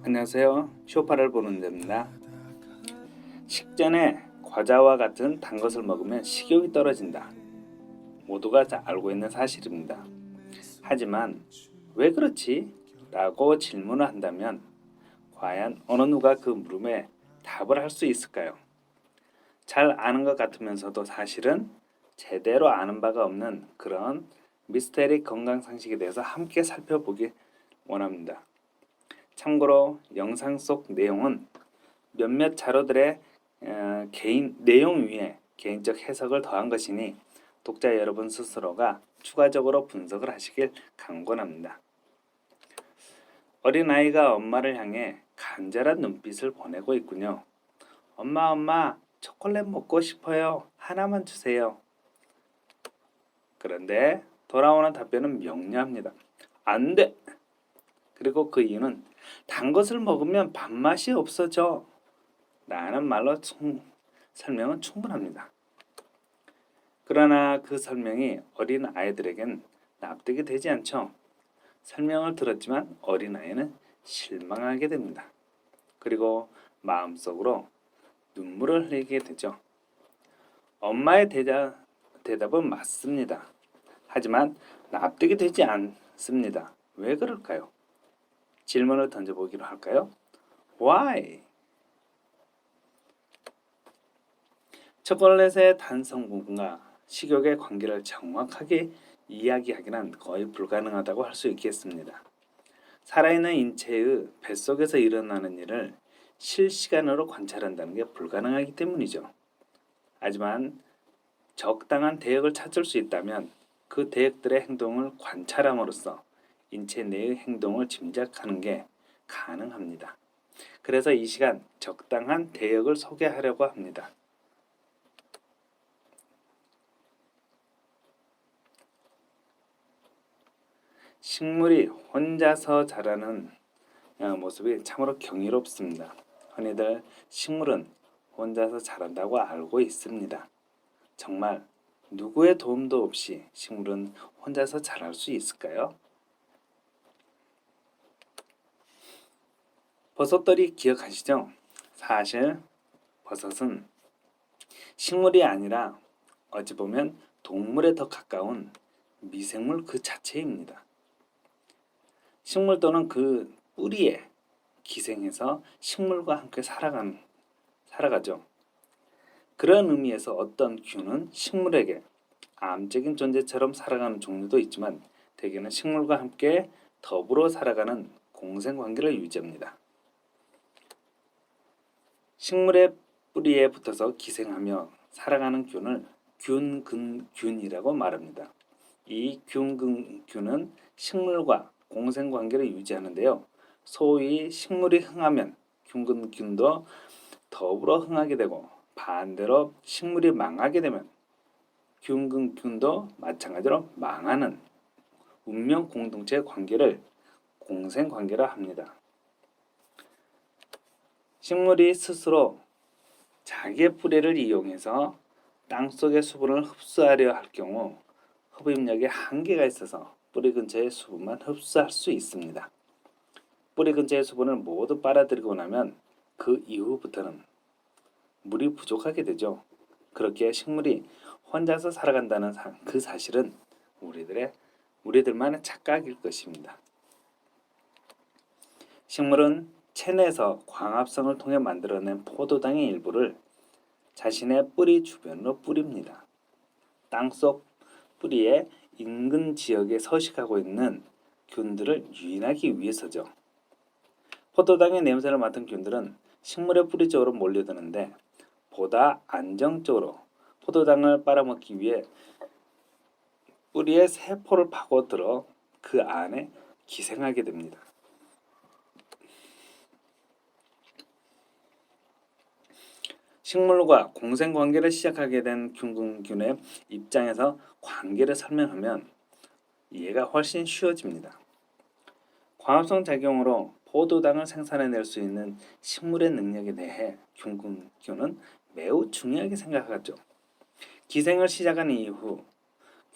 안녕하세요. 쇼파를 보는 데입니다. 식전에 과자와 같은 단 것을 먹으면 식욕이 떨어진다. 모두가 다 알고 있는 사실입니다. 하지만 왜 그렇지? 라고 질문을 한다면 과연 어느 누가 그 물음에 답을 할 수 있을까요? 잘 아는 것 같으면서도 사실은 제대로 아는 바가 없는 그런 미스테리 건강 상식에 대해서 함께 살펴보기 원합니다. 참고로 영상 속 내용은 몇몇 자료들의 개인 내용 위에 개인적 해석을 더한 것이니 독자 여러분 스스로가 추가적으로 분석을 하시길 강권합니다. 어린아이가 엄마를 향해 간절한 눈빛을 보내고 있군요. 엄마, 초콜릿 먹고 싶어요. 하나만 주세요. 그런데 돌아오는 답변은 명료합니다. 안 돼. 그리고 그 이유는 단 것을 먹으면 밥맛이 없어져. 라는 말로 설명은 충분합니다. 그러나 그 설명이 어린 아이들에겐 납득이 되지 않죠. 설명을 들었지만 어린 아이는 실망하게 됩니다. 그리고 마음속으로 눈물을 흘리게 되죠. 엄마의 대답은 맞습니다. 하지만 납득이 되지 않습니다. 왜 그럴까요? 질문을 던져보기로 할까요? Why? 초콜릿의 단성분과 식욕의 관계를 정확하게 이야기하기는 거의 불가능하다고 할 수 있겠습니다. 살아있는 인체의 뱃속에서 일어나는 일을 실시간으로 관찰한다는 게 불가능하기 때문이죠. 하지만 적당한 대역을 찾을 수 있다면 그 대역들의 행동을 관찰함으로써 인체 내의 행동을 짐작하는 게 가능합니다. 그래서 이 시간 적당한 대역을 소개하려고 합니다. 식물이 혼자서 자라는 모습이 참으로 경이롭습니다. 흔히들 식물은 혼자서 자란다고 알고 있습니다. 정말 누구의 도움도 없이 식물은 혼자서 자랄 수 있을까요? 버섯들이 기억하시죠? 사실 버섯은 식물이 아니라 어찌 보면 동물에 더 가까운 미생물 그 자체입니다. 식물 또는 그 뿌리에 기생해서 식물과 함께 살아가죠. 그런 의미에서 어떤 균은 식물에게 암적인 존재처럼 살아가는 종류도 있지만 대개는 식물과 함께 더불어 살아가는 공생관계를 유지합니다. 식물의 뿌리에 붙어서 기생하며 살아가는 균을 균근균이라고 말합니다. 이 균근균은 식물과 공생관계를 유지하는데요. 소위 식물이 흥하면 균근균도 더불어 흥하게 되고 반대로 식물이 망하게 되면 균근균도 마찬가지로 망하는 운명 공동체 관계를 공생관계라 합니다. 식물이 스스로 자기의 뿌리를 이용해서 땅속의 수분을 흡수하려 할 경우 흡입력에 한계가 있어서 뿌리 근처의 수분만 흡수할 수 있습니다. 뿌리 근처의 수분을 모두 빨아들이고 나면 그 이후부터는 물이 부족하게 되죠. 그렇게 식물이 혼자서 살아간다는 그 사실은 우리들만의 착각일 것입니다. 식물은 체내에서 광합성을 통해 만들어낸 포도당의 일부를 자신의 뿌리 주변으로 뿌립니다. 땅속 뿌리의 인근 지역에 서식하고 있는 균들을 유인하기 위해서죠. 포도당의 냄새를 맡은 균들은 식물의 뿌리 쪽으로 몰려드는데 보다 안정적으로 포도당을 빨아먹기 위해 뿌리의 세포를 파고들어 그 안에 기생하게 됩니다. 식물과 공생관계를 시작하게 된 균근균의 입장에서 관계를 설명하면 이해가 훨씬 쉬워집니다. 광합성 작용으로 포도당을 생산해낼 수 있는 식물의 능력에 대해 균근균은 매우 중요하게 생각하죠. 기생을 시작한 이후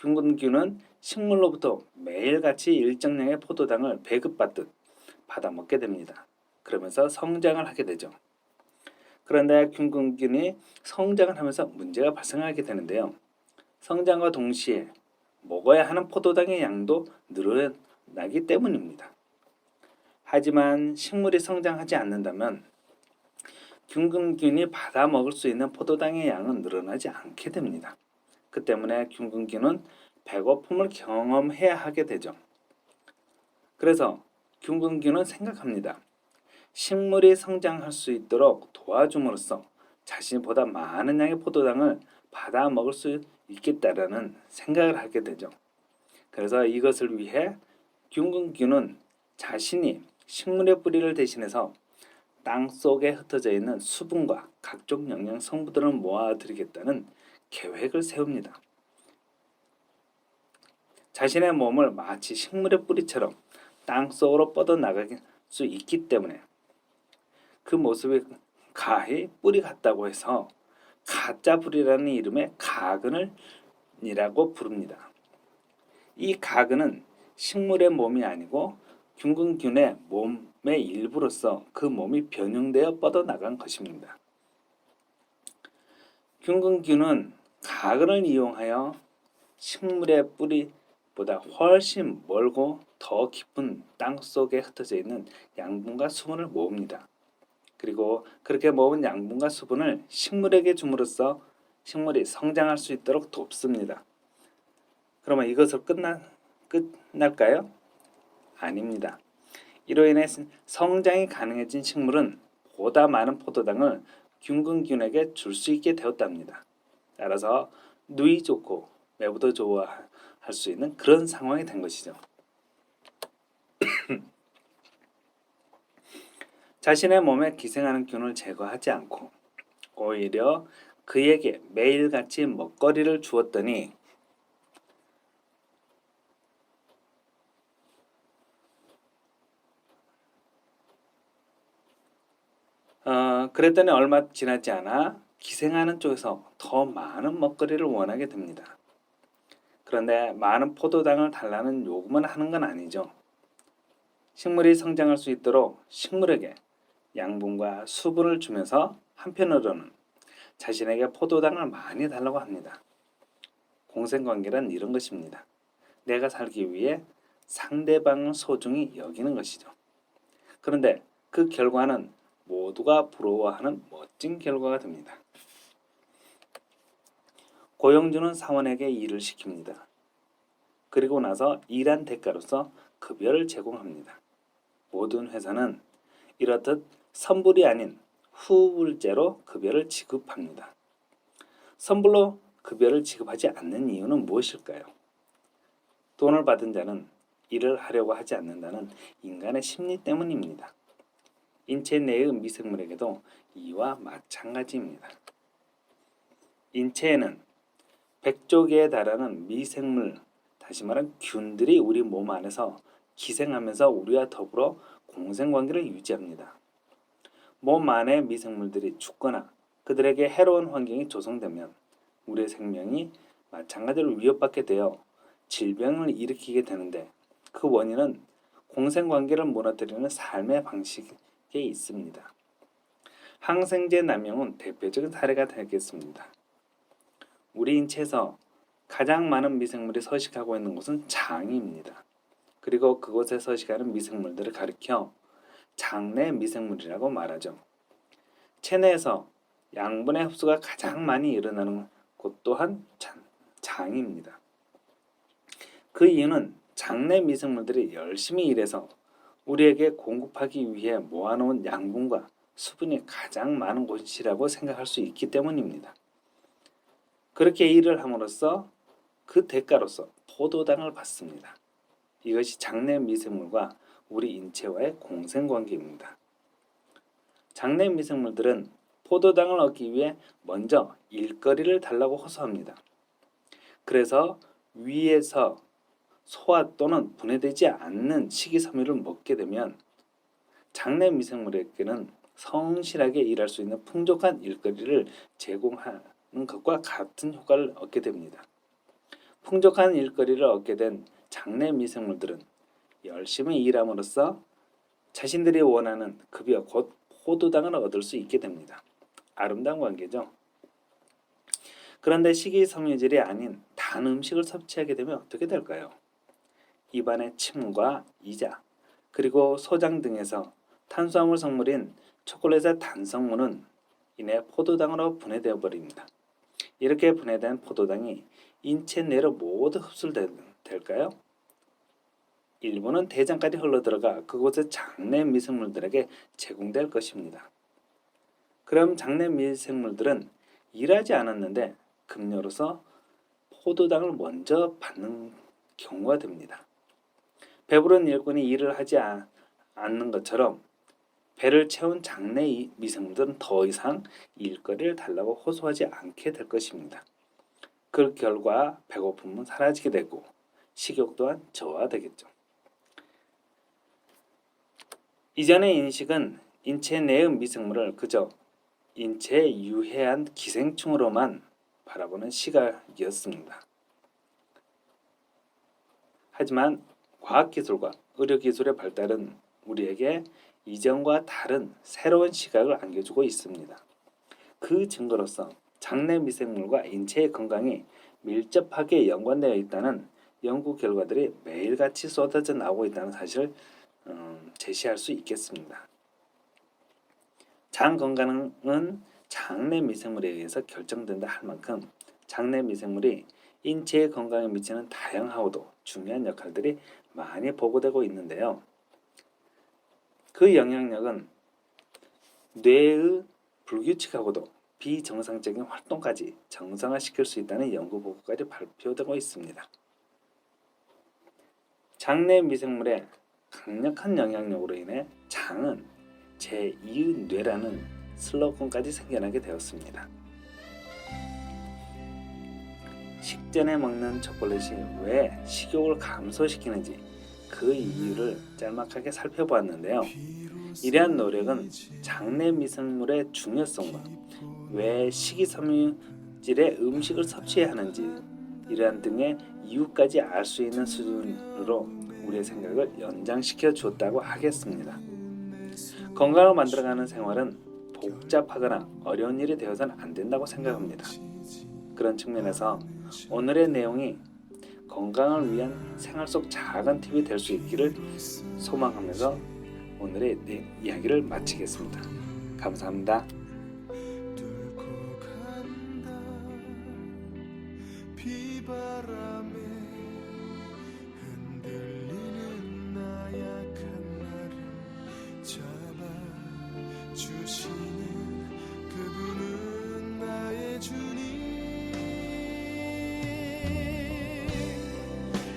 균근균은 식물로부터 매일같이 일정량의 포도당을 배급받듯 받아 먹게 됩니다. 그러면서 성장을 하게 되죠. 그런데 균근균이 성장을 하면서 문제가 발생하게 되는데요. 성장과 동시에 먹어야 하는 포도당의 양도 늘어나기 때문입니다. 하지만 식물이 성장하지 않는다면 균근균이 받아 먹을 수 있는 포도당의 양은 늘어나지 않게 됩니다. 그 때문에 균근균은 배고픔을 경험해야 하게 되죠. 그래서 균근균은 생각합니다. 식물이 성장할 수 있도록 도와줌으로써 자신이 보다 많은 양의 포도당을 받아 먹을 수 있겠다라는 생각을 하게 되죠. 그래서 이것을 위해 균근균은 자신이 식물의 뿌리를 대신해서 땅 속에 흩어져 있는 수분과 각종 영양 성분들을 모아들이겠다는 계획을 세웁니다. 자신의 몸을 마치 식물의 뿌리처럼 땅 속으로 뻗어나갈 수 있기 때문에 그 모습이 가히 뿌리 같다고 해서 가짜 뿌리라는 이름의 가근을이라고 부릅니다. 이 가근은 식물의 몸이 아니고 균근균의 몸의 일부로서 그 몸이 변형되어 뻗어나간 것입니다. 균근균은 가근을 이용하여 식물의 뿌리보다 훨씬 멀고 더 깊은 땅 속에 흩어져 있는 양분과 수분을 모읍니다. 그리고 그렇게 모은 양분과 수분을 식물에게 줌으로써 식물이 성장할 수 있도록 돕습니다. 그러면 이것을 끝날까요? 아닙니다. 이로 인해 성장이 가능해진 식물은 보다 많은 포도당을 균근균에게 줄 수 있게 되었답니다. 따라서 누이 좋고 매부도 좋아할 수 있는 그런 상황이 된 것이죠. 자신의 몸에 기생하는 균을 제거하지 않고 오히려 그에게 매일같이 먹거리를 주었더니 그랬더니 얼마 지나지 않아 기생하는 쪽에서 더 많은 먹거리를 원하게 됩니다. 그런데 많은 포도당을 달라는 요구만 하는 건 아니죠. 식물이 성장할 수 있도록 식물에게 양분과 수분을 주면서 한편으로는 자신에게 포도당을 많이 달라고 합니다. 공생관계란 이런 것입니다. 내가 살기 위해 상대방을 소중히 여기는 것이죠. 그런데 그 결과는 모두가 부러워하는 멋진 결과가 됩니다. 고용주는 사원에게 일을 시킵니다. 그리고 나서 일한 대가로서 급여를 제공합니다. 모든 회사는 이렇듯 선불이 아닌 후불제로 급여를 지급합니다. 선불로 급여를 지급하지 않는 이유는 무엇일까요? 돈을 받은 자는 일을 하려고 하지 않는다는 인간의 심리 때문입니다. 인체 내의 미생물에게도 이와 마찬가지입니다. 인체에는 100조 개에 달하는 미생물, 다시 말하면 균들이 우리 몸 안에서 기생하면서 우리와 더불어 공생관계를 유지합니다. 몸 안의 미생물들이 죽거나 그들에게 해로운 환경이 조성되면 우리의 생명이 마찬가지로 위협받게 되어 질병을 일으키게 되는데 그 원인은 공생관계를 무너뜨리는 삶의 방식에 있습니다. 항생제 남용은 대표적인 사례가 되겠습니다. 우리 인체에서 가장 많은 미생물이 서식하고 있는 곳은 장입니다. 그리고 그곳에 서식하는 미생물들을 가리켜 장내 미생물이라고 말하죠. 체내에서 양분의 흡수가 가장 많이 일어나는 곳 또한 장입니다. 그 이유는 장내 미생물들이 열심히 일해서 우리에게 공급하기 위해 모아놓은 양분과 수분이 가장 많은 곳이라고 생각할 수 있기 때문입니다. 그렇게 일을 함으로써 그 대가로서 포도당을 받습니다. 이것이 장내 미생물과 우리 인체와의 공생관계입니다. 장내 미생물들은 포도당을 얻기 위해 먼저 일거리를 달라고 호소합니다. 그래서 위에서 소화 또는 분해되지 않는 식이섬유를 먹게 되면 장내 미생물에게는 성실하게 일할 수 있는 풍족한 일거리를 제공하는 것과 같은 효과를 얻게 됩니다. 풍족한 일거리를 얻게 된 장내 미생물들은 열심히 일함으로써 자신들이 원하는 급여 곧 포도당을 얻을 수 있게 됩니다. 아름다운 관계죠. 그런데 식이섬유질이 아닌 단 음식을 섭취하게 되면 어떻게 될까요? 입안의 침과 이자 그리고 소장 등에서 탄수화물 성물인 초콜릿의 단성분은 이내 포도당으로 분해되어 버립니다. 이렇게 분해된 포도당이 인체 내로 모두 흡수될까요? 일부는 대장까지 흘러들어가 그곳의 장내 미생물들에게 제공될 것입니다. 그럼 장내 미생물들은 일하지 않았는데 급료로서 포도당을 먼저 받는 경우가 됩니다. 배부른 일꾼이 일을 하지 않는 것처럼 배를 채운 장내 미생물들은 더 이상 일거리를 달라고 호소하지 않게 될 것입니다. 그 결과 배고픔은 사라지게 되고 식욕 또한 저하되겠죠. 이전의 인식은 인체 내의 미생물을 그저 인체에 유해한 기생충으로만 바라보는 시각이었습니다. 하지만 과학기술과 의료기술의 발달은 우리에게 이전과 다른 새로운 시각을 안겨주고 있습니다. 그 증거로서 장내 미생물과 인체의 건강이 밀접하게 연관되어 있다는 연구 결과들이 매일같이 쏟아져 나오고 있다는 사실을 제시할 수 있겠습니다. 장 건강은 장내 미생물에 의해서 결정된다 할 만큼 장내 미생물이 인체의 건강에 미치는 다양하고도 중요한 역할들이 많이 보고되고 있는데요. 그 영향력은 뇌의 불규칙하고도 비정상적인 활동까지 정상화시킬 수 있다는 연구 보고까지 발표되고 있습니다. 장내 미생물의 강력한 영향력으로 인해 장은 제2의 뇌라는 슬로건까지 생겨나게 되었습니다. 식전에 먹는 초콜릿이 왜 식욕을 감소시키는지 그 이유를 짤막하게 살펴보았는데요. 이러한 노력은 장내 미생물의 중요성과 왜 식이섬유질의 음식을 섭취해야 하는지 이러한 등의 이유까지 알 수 있는 수준으로 우리의 생각을 연장시켜 주었다고 하겠습니다. 건강을 만들어가는 생활은 복잡하거나 어려운 일이 되어서는 안 된다고 생각합니다. 그런 측면에서 오늘의 내용이 건강을 위한 생활 속 작은 팁이 될 수 있기를 소망하면서 오늘의 이야기를 마치겠습니다. 감사합니다. 비바람에 흔들리는 나약한 나를 잡아주시는 그분은 나의 주님.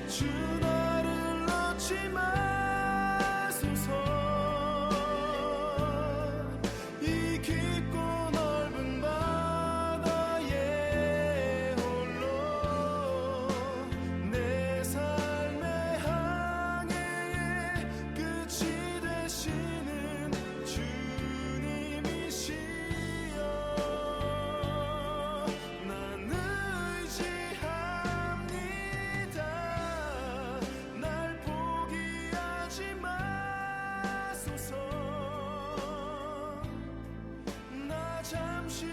주 나를 놓지 마소서. 이 깊고 넓은 바다에 홀로 내 삶의 항해의 끝이 되시는 주님이시여. 난 의지합니다. 날 포기하지 마소서. 나 잠시